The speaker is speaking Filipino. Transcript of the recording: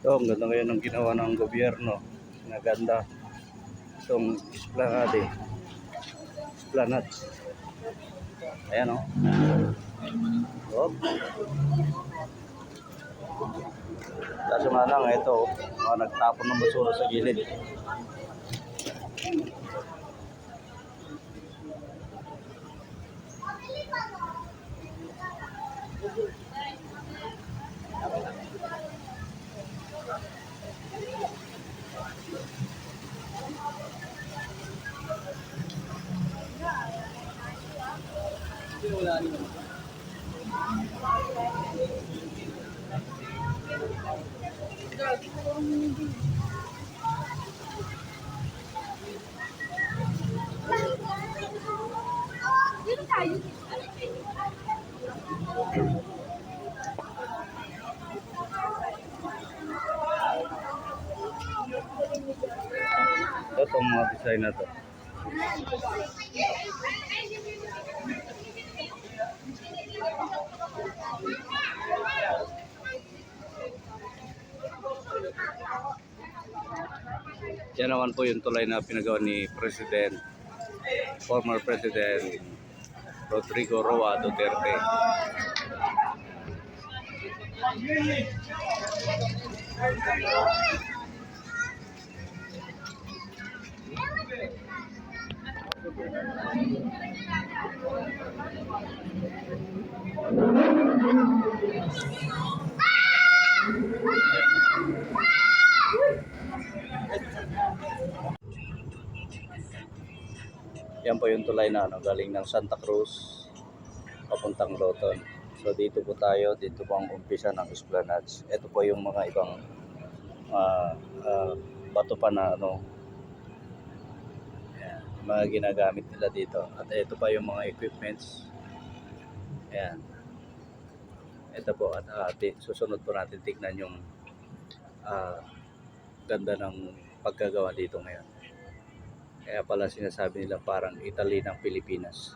Ito, ang ganda ngayon ng ginawa ng gobyerno. Naganda. Itong esplanade. Esplanade. Ayan o. Oh. Kaso nga lang, ito, nagtapon ng basura sa gilid. Ito mga design na to. Yan naman po yung tulay na pinagawa ni former President Rodrigo Roa Duterte. Yan po yung tulay na galing ng Santa Cruz papuntang Loton. So dito po tayo, dito po ang umpisa ng Esplanades. Ito po yung mga ibang bato pa na yan, mga ginagamit nila dito. At ito pa yung mga equipments. Ayan. Ito po, at susunod po natin tignan yung ganda ng pagkagawa dito ngayon. Kaya pala sinasabi nila parang Italy ng Pilipinas.